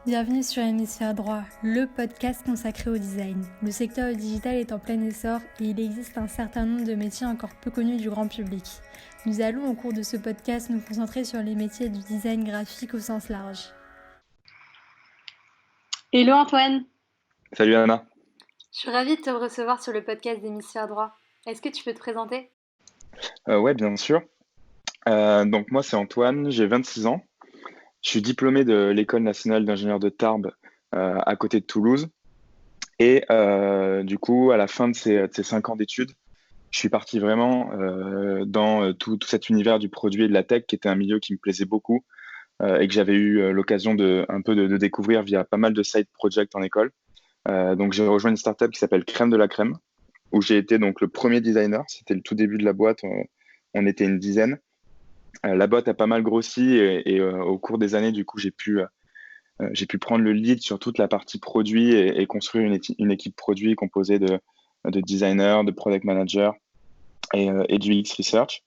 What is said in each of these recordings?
Bienvenue sur Hémisphère Droit, le podcast consacré au design. Le secteur digital est en plein essor et il existe un certain nombre de métiers encore peu connus du grand public. Nous allons au cours de ce podcast nous concentrer sur les métiers du design graphique au sens large. Hello Antoine, Salut Anna. je suis ravie de te recevoir sur le podcast d'Hémisphère Droit. Est-ce que tu peux te présenter? Ouais, bien sûr. Donc moi, c'est Antoine, j'ai 26 ans. Je suis diplômé de l'École nationale d'ingénieurs de Tarbes à côté de Toulouse. Et du coup, à la fin de ces 5 ans d'études, je suis parti vraiment dans tout cet univers du produit et de la tech, qui était un milieu qui me plaisait beaucoup et que j'avais eu l'occasion de découvrir via pas mal de side projects en école. Donc j'ai rejoint une startup qui s'appelle Crème de la Crème, où j'ai été donc le premier designer. C'était le tout début de la boîte. On était une dizaine. La boîte a pas mal grossi et au cours des années, du coup, j'ai pu prendre le lead sur toute la partie produit et construire une équipe produit composée de designers, de product managers et du UX research.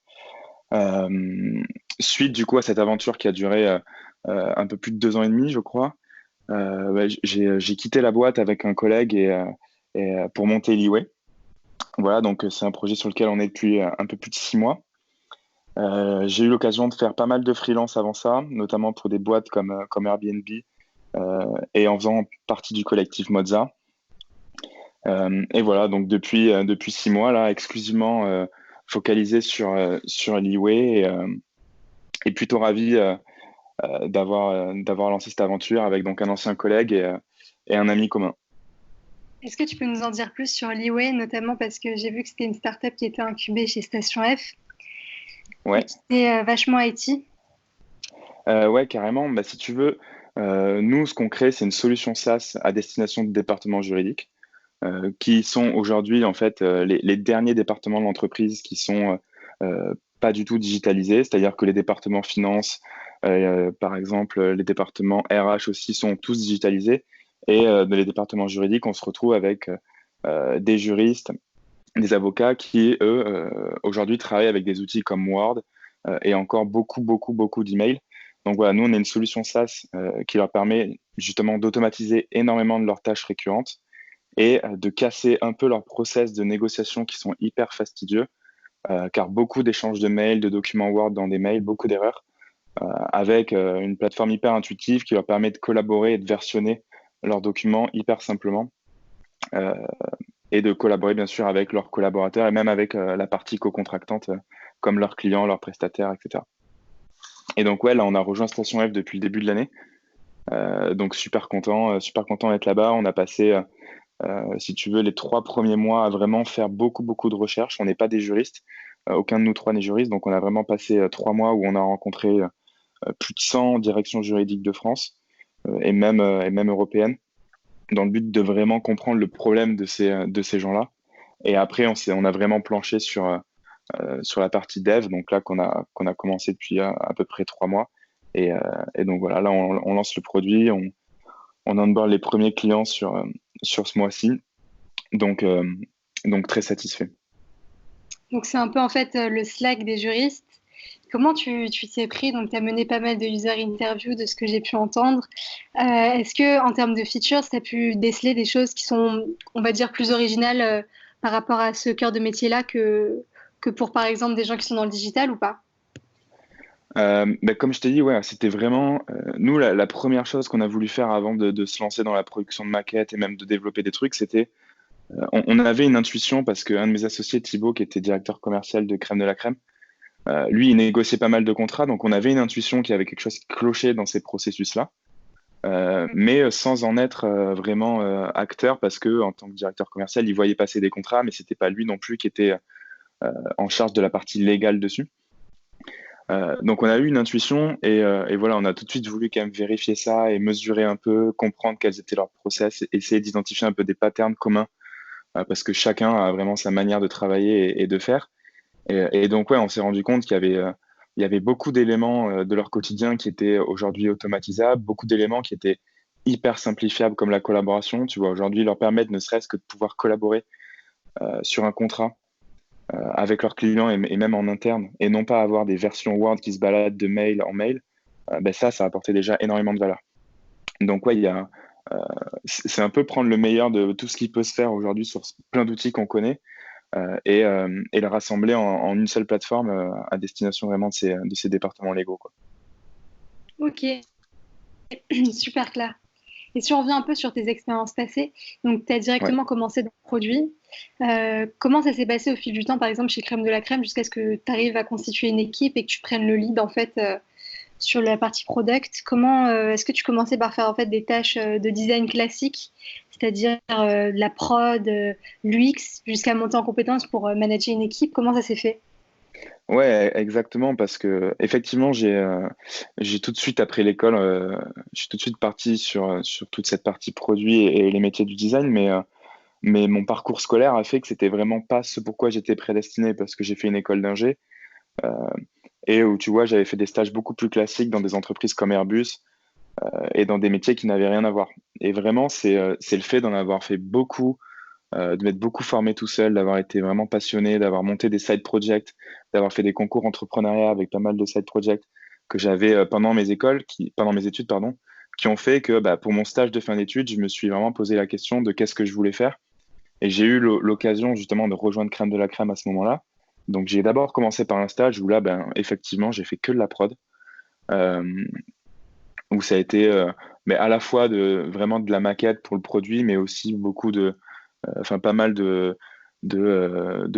Suite du coup à cette aventure qui a duré un peu plus de 2 ans et demi, je crois, j'ai quitté la boîte avec un collègue pour monter Liway. Voilà, donc c'est un projet sur lequel on est depuis un peu plus de 6 mois. J'ai eu l'occasion de faire pas mal de freelance avant ça, notamment pour des boîtes comme Airbnb et en faisant partie du collectif Mozza. Et voilà, donc depuis 6 mois, là, exclusivement focalisé sur Liway et plutôt ravi d'avoir lancé cette aventure avec donc un ancien collègue et un ami commun. Est-ce que tu peux nous en dire plus sur Liway, notamment parce que j'ai vu que c'était une startup qui était incubée chez Station F et Ouais, qui était vachement IT. ouais, carrément. Bah, si tu veux, nous, ce qu'on crée, c'est une solution SaaS à destination de départements juridiques. Qui sont aujourd'hui en fait les derniers départements de l'entreprise qui sont pas du tout digitalisés, c'est-à-dire que les départements finance, par exemple, les départements RH aussi sont tous digitalisés, et dans les départements juridiques, on se retrouve avec des juristes, des avocats qui, eux, aujourd'hui travaillent avec des outils comme Word et encore beaucoup d'emails. Donc voilà, nous, on a une solution SaaS qui leur permet justement d'automatiser énormément de leurs tâches récurrentes et de casser un peu leurs process de négociation qui sont hyper fastidieux, car beaucoup d'échanges de mails, de documents Word dans des mails, beaucoup d'erreurs, avec une plateforme hyper intuitive qui leur permet de collaborer et de versionner leurs documents hyper simplement, euh, et de collaborer bien sûr avec leurs collaborateurs et même avec la partie co-contractante, comme leurs clients, leurs prestataires, etc. Et donc ouais, là on a rejoint Station F depuis le début de l'année, donc super content d'être là-bas. On a passé si tu veux, les 3 premiers mois à vraiment faire beaucoup de recherches. On n'est pas des juristes, aucun de nous trois n'est juriste, donc on a vraiment passé 3 mois où on a rencontré plus de 100 directions juridiques de France et même européennes, dans le but de vraiment comprendre le problème de ces gens-là. Et après, on a vraiment planché sur la partie dev, donc là qu'on a commencé depuis à peu près 3 mois. Et donc voilà, là on lance le produit, on onboard les premiers clients sur ce mois-ci. Donc, euh, donc très satisfait. Donc c'est un peu en fait le Slack des juristes. Comment tu t'y es pris? Donc tu as mené pas mal de user interviews de ce que j'ai pu entendre. Est-ce que en termes de features, tu as pu déceler des choses qui sont, on va dire, plus originales par rapport à ce cœur de métier-là que pour par exemple des gens qui sont dans le digital ou pas? Bah, comme je t'ai dit, ouais, c'était vraiment nous la première chose qu'on a voulu faire avant de se lancer dans la production de maquettes et même de développer des trucs, c'était on avait une intuition parce qu'un de mes associés, Thibaut, qui était directeur commercial de Crème de la Crème, lui, il négociait pas mal de contrats, donc on avait une intuition qu'il y avait quelque chose qui clochait dans ces processus-là, mais sans en être vraiment acteur, parce que en tant que directeur commercial, il voyait passer des contrats, mais c'était pas lui non plus qui était en charge de la partie légale dessus. Donc on a eu une intuition et voilà, on a tout de suite voulu quand même vérifier ça et mesurer un peu, comprendre quels étaient leurs process, essayer d'identifier un peu des patterns communs parce que chacun a vraiment sa manière de travailler et de faire. Et donc ouais, on s'est rendu compte qu'il y avait beaucoup d'éléments de leur quotidien qui étaient aujourd'hui automatisables, beaucoup d'éléments qui étaient hyper simplifiables comme la collaboration. Tu vois, aujourd'hui, leur permettre ne serait-ce que de pouvoir collaborer sur un contrat avec leurs clients et même en interne, et non pas avoir des versions Word qui se baladent de mail en mail, ben ça a apporté déjà énormément de valeur. Donc, ouais, c'est un peu prendre le meilleur de tout ce qui peut se faire aujourd'hui sur plein d'outils qu'on connaît et le rassembler en une seule plateforme à destination vraiment de ces départements légaux, quoi. Ok, super clair. Et si on revient un peu sur tes expériences passées, donc tu as Ouais. directement commencé dans le produit. Comment ça s'est passé au fil du temps, par exemple chez Crème de la Crème, jusqu'à ce que tu arrives à constituer une équipe et que tu prennes le lead en fait sur la partie product? Comment est-ce que tu commençais par faire en fait des tâches de design classique, c'est-à-dire de la prod, l'UX, jusqu'à monter en compétence pour manager une équipe? Comment ça s'est fait? Ouais, exactement, parce que effectivement, j'ai tout de suite après l'école, je suis tout de suite parti sur toute cette partie produit et les métiers du design, mais mon parcours scolaire a fait que c'était vraiment pas ce pourquoi j'étais prédestiné, parce que j'ai fait une école d'ingé euh, et où tu vois, j'avais fait des stages beaucoup plus classiques dans des entreprises comme Airbus et dans des métiers qui n'avaient rien à voir. Et vraiment, c'est le fait d'en avoir fait beaucoup de m'être beaucoup formé tout seul, d'avoir été vraiment passionné, d'avoir monté des side projects, d'avoir fait des concours entrepreneuriat avec pas mal de side projects que j'avais pendant mes études, pardon, qui ont fait que bah, pour mon stage de fin d'études, je me suis vraiment posé la question de qu'est-ce que je voulais faire. Et j'ai eu l'occasion justement de rejoindre Crème de la Crème à ce moment-là. Donc j'ai d'abord commencé par un stage où là, ben, effectivement, j'ai fait que de la prod, euh, où ça a été mais à la fois vraiment de la maquette pour le produit, mais aussi beaucoup enfin pas mal de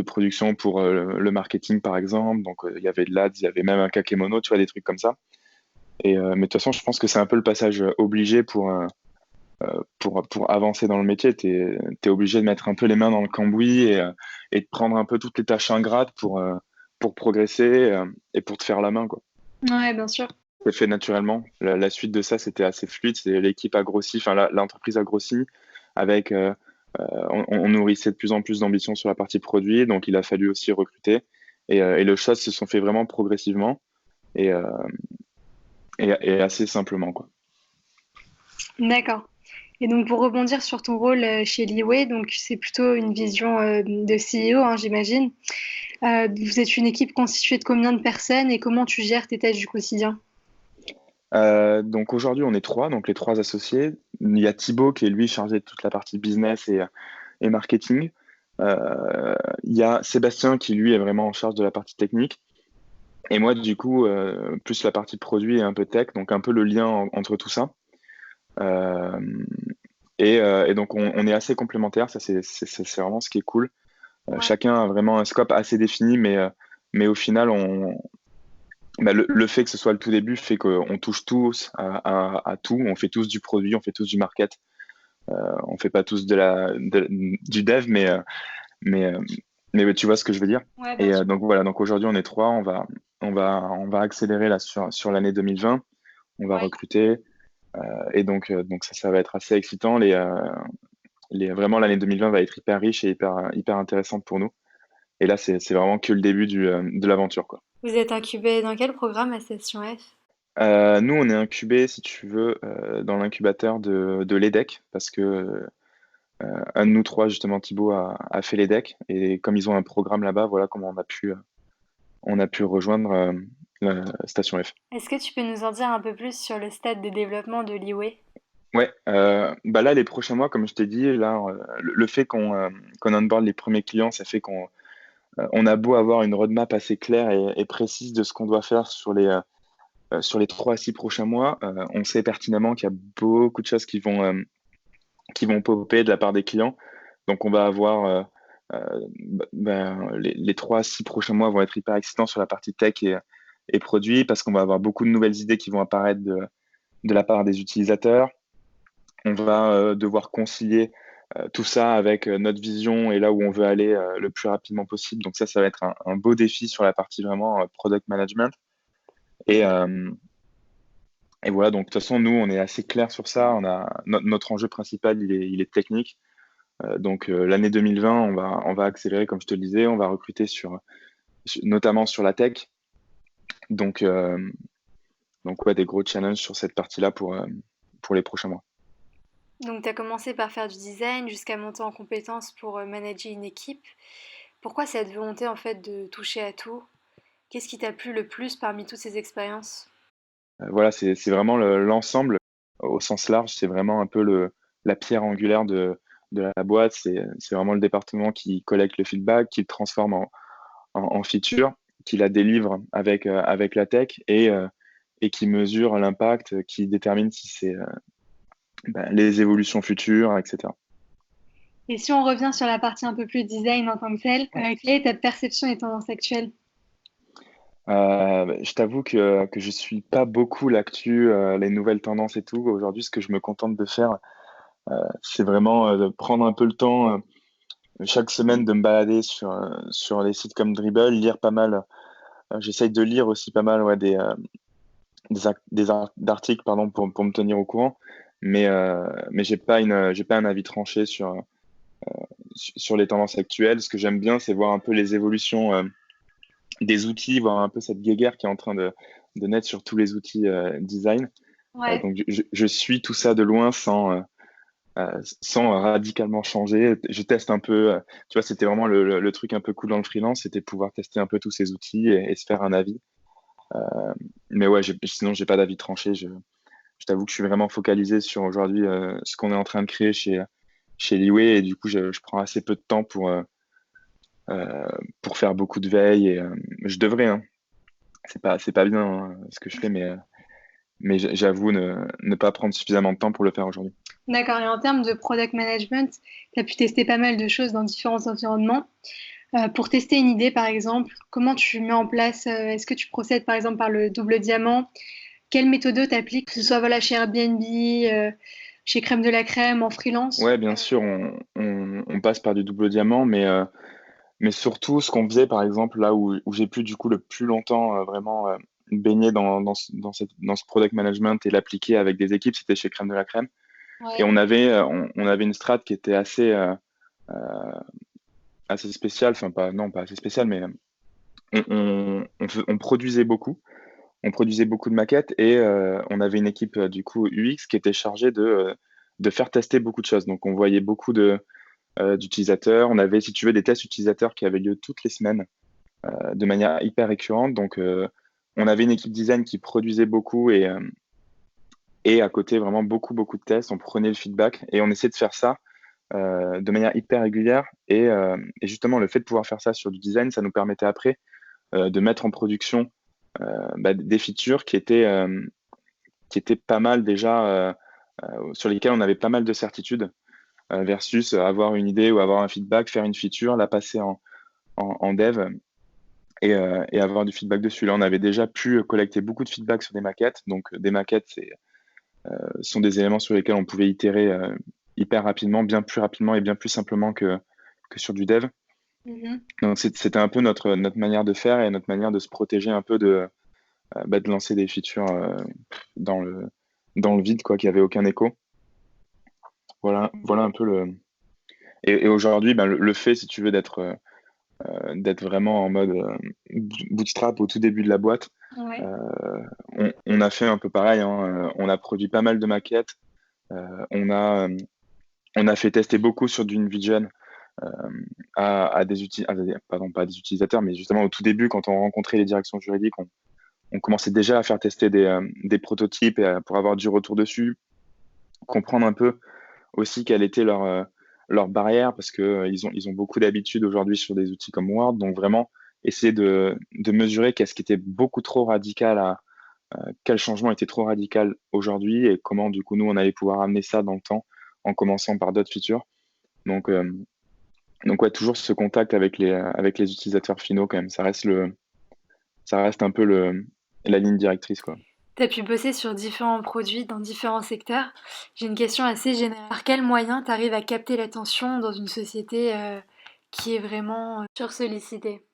production pour le marketing par exemple. Donc il y avait de l'ads, il y avait même un kakémono, tu vois, des trucs comme ça. Mais de toute façon, je pense que c'est un peu le passage obligé pour avancer dans le métier. Tu es obligé de mettre un peu les mains dans le cambouis et de prendre un peu toutes les tâches ingrates pour progresser et pour te faire la main, quoi. Ouais, bien sûr. C'est fait naturellement. La suite de ça, c'était assez fluide. L'équipe a grossi, enfin l'entreprise a grossi avec on nourrissait de plus en plus d'ambition sur la partie produit, donc il a fallu aussi recruter. Et les choses se sont fait vraiment progressivement et, euh, et assez simplement, quoi. D'accord. Et donc pour rebondir sur ton rôle chez Liway, donc c'est plutôt une vision de CEO, hein, j'imagine. Vous êtes une équipe constituée de combien de personnes et comment tu gères tes tâches du quotidien? Donc aujourd'hui, on est trois, donc les trois associés. Il y a Thibaut qui est lui chargé de toute la partie business et marketing. Il y a Sébastien qui lui est vraiment en charge de la partie technique. Et moi, du coup, plus la partie produit et un peu tech, donc un peu le lien entre tout ça. Euh, et donc, on est assez complémentaires, ça c'est vraiment ce qui est cool. Ouais. Chacun a vraiment un scope assez défini, mais au final, bah, le fait que ce soit le tout début fait qu'on touche tous à tout, on fait tous du produit, on fait tous du market, on fait pas tous du dev, mais, euh, mais tu vois ce que je veux dire. Ouais, bien Et sûr. donc voilà, donc aujourd'hui on est trois, on va accélérer là sur l'année 2020, on va Ouais. recruter, donc ça va être assez excitant. Vraiment l'année 2020 va être hyper riche et hyper intéressante pour nous. Et là c'est vraiment que le début de l'aventure, quoi. Vous êtes incubé dans quel programme à Station F? Nous, on est incubé, si tu veux, dans l'incubateur de l'EDEC, parce que un de nous trois, justement, Thibaut, a fait l'EDEC, et comme ils ont un programme là-bas, voilà comment on a pu rejoindre la Station F. Est-ce que tu peux nous en dire un peu plus sur le stade de développement de Liway? Ouais, bah là, les prochains mois, comme je t'ai dit, là, le fait qu'on onboard les premiers clients, ça fait qu'on a beau avoir une roadmap assez claire et précise de ce qu'on doit faire sur les 3 à 6 prochains mois, on sait pertinemment qu'il y a beaucoup de choses qui vont popper de la part des clients. Donc, on va avoir les 3 à 6 prochains mois vont être hyper excitants sur la partie tech et produits parce qu'on va avoir beaucoup de nouvelles idées qui vont apparaître de la part des utilisateurs. On va devoir concilier tout ça avec notre vision et là où on veut aller le plus rapidement possible. Donc ça va être un beau défi sur la partie vraiment product management. Et, euh, et voilà, donc de toute façon, nous, on est assez clair sur ça. Notre enjeu principal, il est technique. Donc l'année 2020, on va accélérer, comme je te le disais, on va recruter notamment sur la tech. Donc, ouais, des gros challenges sur cette partie-là pour les prochains mois. Donc, tu as commencé par faire du design jusqu'à monter en compétences pour manager une équipe. Pourquoi cette volonté en fait de toucher à tout? Qu'est-ce qui t'a plu le plus parmi toutes ces expériences? Voilà, c'est vraiment l'ensemble. au sens large, c'est vraiment un peu la pierre angulaire de la boîte. C'est vraiment le département qui collecte le feedback, qui le transforme en feature, qui la délivre avec la tech et qui mesure l'impact, qui détermine si c'est les évolutions futures, etc. Et si on revient sur la partie un peu plus design en tant que telle, quelle est ta perception des tendances actuelles? Je t'avoue que je suis pas beaucoup l'actu, les nouvelles tendances et tout. Aujourd'hui, ce que je me contente de faire, c'est vraiment de prendre un peu le temps chaque semaine de me balader sur les sites comme Dribble, lire pas mal. J'essaye de lire aussi pas mal ouais, d'articles pardon, pour me tenir au courant. Mais j'ai pas un avis tranché sur les tendances actuelles. Ce que j'aime bien, c'est voir un peu les évolutions des outils, voir un peu cette guéguerre qui est en train de naître sur tous les outils design. Ouais. Donc, je suis tout ça de loin sans radicalement changer. Je teste un peu. Tu vois, c'était vraiment le truc un peu cool dans le freelance, c'était pouvoir tester un peu tous ces outils et se faire un avis. Mais ouais, sinon, j'ai pas d'avis tranché. Je t'avoue que je suis vraiment focalisé sur aujourd'hui ce qu'on est en train de créer chez Liway et du coup, je prends assez peu de temps pour faire beaucoup de veille et je devrais, hein. C'est pas bien hein, ce que je fais, mais j'avoue ne pas prendre suffisamment de temps pour le faire aujourd'hui. D'accord. Et en termes de product management, tu as pu tester pas mal de choses dans différents environnements. Pour tester une idée, par exemple, comment tu mets en place, est-ce que tu procèdes par exemple par le double diamant? Quelle méthode tu appliques, que ce soit voilà, chez Airbnb, chez Crème de la Crème, en freelance? Ouais, bien sûr, on passe par du double diamant, mais surtout, ce qu'on faisait, par exemple, là où j'ai pu du coup le plus longtemps vraiment baigner dans ce product management et l'appliquer avec des équipes, c'était chez Crème de la Crème. Et Ouais. on avait une strat qui était euh, assez spéciale, enfin pas, non, pas assez spéciale, mais on produisait beaucoup. On produisait beaucoup de maquettes et on avait une équipe du coup UX qui était chargée de faire tester beaucoup de choses. Donc on voyait beaucoup d'utilisateurs. On avait, si tu veux, des tests utilisateurs qui avaient lieu toutes les semaines de manière hyper récurrente. Donc on avait une équipe design qui produisait beaucoup et à côté vraiment beaucoup, beaucoup de tests. On prenait le feedback et on essayait de faire ça de manière hyper régulière. Et justement, le fait de pouvoir faire ça sur du design, ça nous permettait après de mettre en production des features qui étaient pas mal déjà, sur lesquelles on avait pas mal de certitudes, versus avoir une idée ou avoir un feedback, faire une feature, la passer en dev et avoir du feedback dessus. Là, on avait déjà pu collecter beaucoup de feedback sur des maquettes. Donc, des maquettes, sont des éléments sur lesquels on pouvait itérer hyper rapidement, bien plus rapidement et bien plus simplement que sur du dev. Mhm. Donc, c'était un peu notre manière de faire et notre manière de se protéger un peu de lancer des features dans le vide, quoi, qui avait aucun écho. Voilà un peu le. Et aujourd'hui, ben, le fait, si tu veux, d'être vraiment en mode bootstrap au tout début de la boîte, Ouais. on a fait un peu pareil, hein, on a produit pas mal de maquettes. On a fait tester beaucoup sur du InVision euh, pardon, pas à des utilisateurs, mais justement au tout début, quand on rencontrait les directions juridiques, on commençait déjà à faire tester des prototypes et pour avoir du retour dessus, comprendre un peu aussi quelle était leur barrière, parce que ils ont beaucoup d'habitude aujourd'hui sur des outils comme Word, donc vraiment essayer de mesurer qu'est-ce qui était beaucoup trop radical quel changement était trop radical aujourd'hui et comment du coup nous on allait pouvoir amener ça dans le temps en commençant par d'autres features. Donc, donc ouais, toujours ce contact avec les utilisateurs finaux quand même, ça reste un peu la ligne directrice quoi. Tu as pu bosser sur différents produits dans différents secteurs. J'ai une question assez générale. Par quel moyen tu arrives à capter l'attention dans une société qui est vraiment sursollicitée?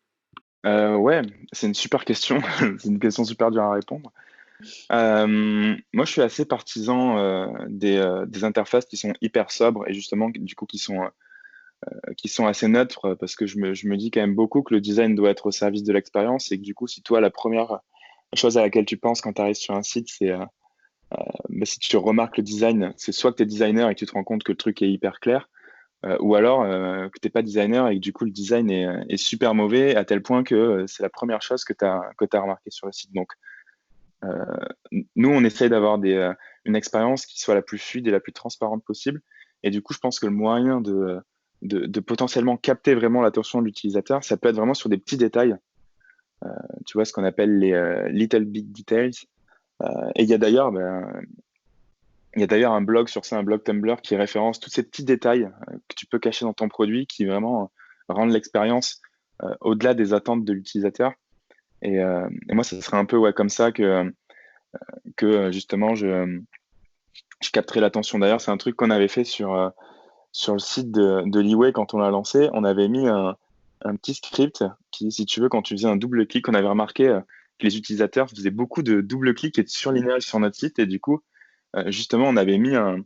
Ouais, c'est une super question, c'est une question super dure à répondre. Moi, je suis assez partisan des interfaces qui sont hyper sobres et justement du coup qui sont assez neutres parce que je me dis quand même beaucoup que le design doit être au service de l'expérience et que du coup, si toi, la première chose à laquelle tu penses quand tu arrives sur un site, c'est si tu remarques le design, c'est soit que tu es designer et que tu te rends compte que le truc est hyper clair, ou alors que tu n'es pas designer et que du coup, le design est super mauvais à tel point que c'est la première chose que tu as remarqué sur le site. Donc, nous, on essaye d'avoir une expérience qui soit la plus fluide et la plus transparente possible. Et du coup, je pense que le moyen de potentiellement capter vraiment l'attention de l'utilisateur, ça peut être vraiment sur des petits détails, tu vois, ce qu'on appelle les little big details. Et il y a d'ailleurs un blog sur ça, un blog Tumblr qui référence tous ces petits détails que tu peux cacher dans ton produit qui vraiment rendent l'expérience au-delà des attentes de l'utilisateur. Et moi, ce serait un peu ouais, comme ça que justement je capterai l'attention. D'ailleurs, c'est un truc qu'on avait fait sur le site de Leeway quand on l'a lancé. On avait mis un petit script qui, si tu veux, quand tu faisais un double clic, on avait remarqué que les utilisateurs faisaient beaucoup de double clics et de surlignage sur notre site. Et du coup, justement, on avait mis un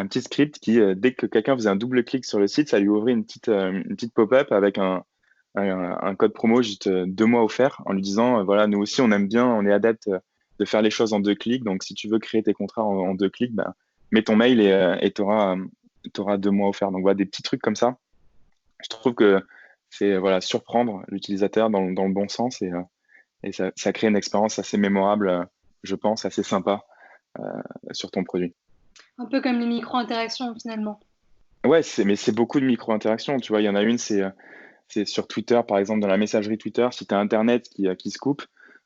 petit script qui, dès que quelqu'un faisait un double clic sur le site, ça lui ouvrait une petite pop-up avec un code promo, juste 2 mois offert, en lui disant, voilà, nous aussi, on aime bien, on est adepte de faire les choses en 2 clics. Donc, si tu veux créer tes contrats en 2 clics, bah, mets ton mail et tu auras 2 mois offerts. Donc, voilà, des petits trucs comme ça. Je trouve que c'est voilà, surprendre l'utilisateur dans le bon sens et ça crée une expérience assez mémorable, je pense, assez sympa euh, sur ton produit. Un peu comme les micro-interactions finalement. Ouais, mais c'est beaucoup de micro-interactions. Tu vois, il y en a une, c'est sur Twitter, par exemple, dans la messagerie Twitter, si tu as Internet qui se coupe,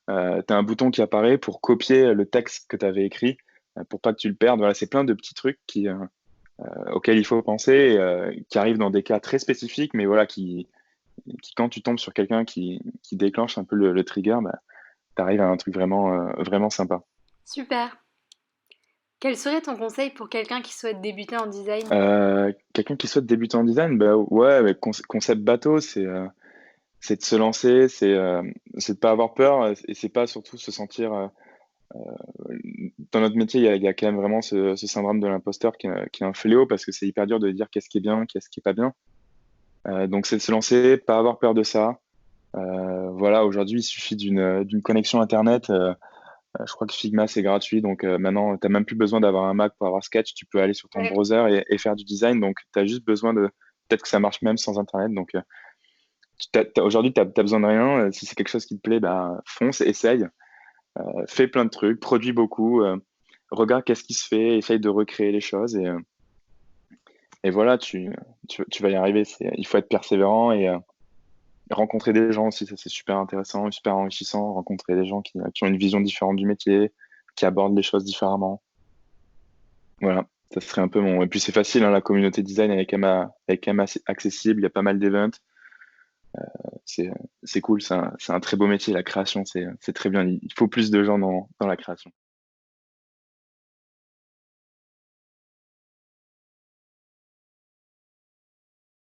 tu as un bouton qui apparaît pour copier le texte que tu avais écrit pour pas que tu le perdes. Voilà, c'est plein de petits trucs auxquels il faut penser, qui arrivent dans des cas très spécifiques, mais voilà, qui quand tu tombes sur quelqu'un qui déclenche un peu le trigger, bah, tu arrives à un truc vraiment sympa. Super. Quel serait ton conseil pour quelqu'un qui souhaite débuter en design? Quelqu'un qui souhaite débuter en design, bah ouais, mais concept bateau, c'est de se lancer, c'est de pas avoir peur et c'est pas surtout se sentir. Dans notre métier, il y a quand même vraiment ce syndrome de l'imposteur qui est un fléau parce que c'est hyper dur de dire qu'est-ce qui est bien, qu'est-ce qui est pas bien. Donc c'est de se lancer, pas avoir peur de ça. Voilà, aujourd'hui, il suffit d'une connexion Internet. Je crois que Figma, c'est gratuit. Donc maintenant, tu n'as même plus besoin d'avoir un Mac pour avoir Sketch. Tu peux aller sur ton Ouais. browser et faire du design. Donc, tu as juste besoin de. Peut-être que ça marche même sans Internet. Donc, aujourd'hui, tu n'as besoin de rien. Si c'est quelque chose qui te plaît, bah, fonce, essaye. Fais plein de trucs, produis beaucoup. Regarde qu'est-ce qui se fait. Essaye de recréer les choses. Et voilà, tu vas y arriver. Il faut être persévérant et rencontrer des gens aussi. Ça, c'est super intéressant, super enrichissant. Rencontrer des gens qui ont une vision différente du métier, qui abordent les choses différemment. Voilà, ça serait un peu mon. Et puis c'est facile, hein, la communauté design elle est quand même assez accessible. Il y a pas mal d'events. C'est c'est cool, c'est un très beau métier. La création, c'est très bien. Il faut plus de gens dans la création.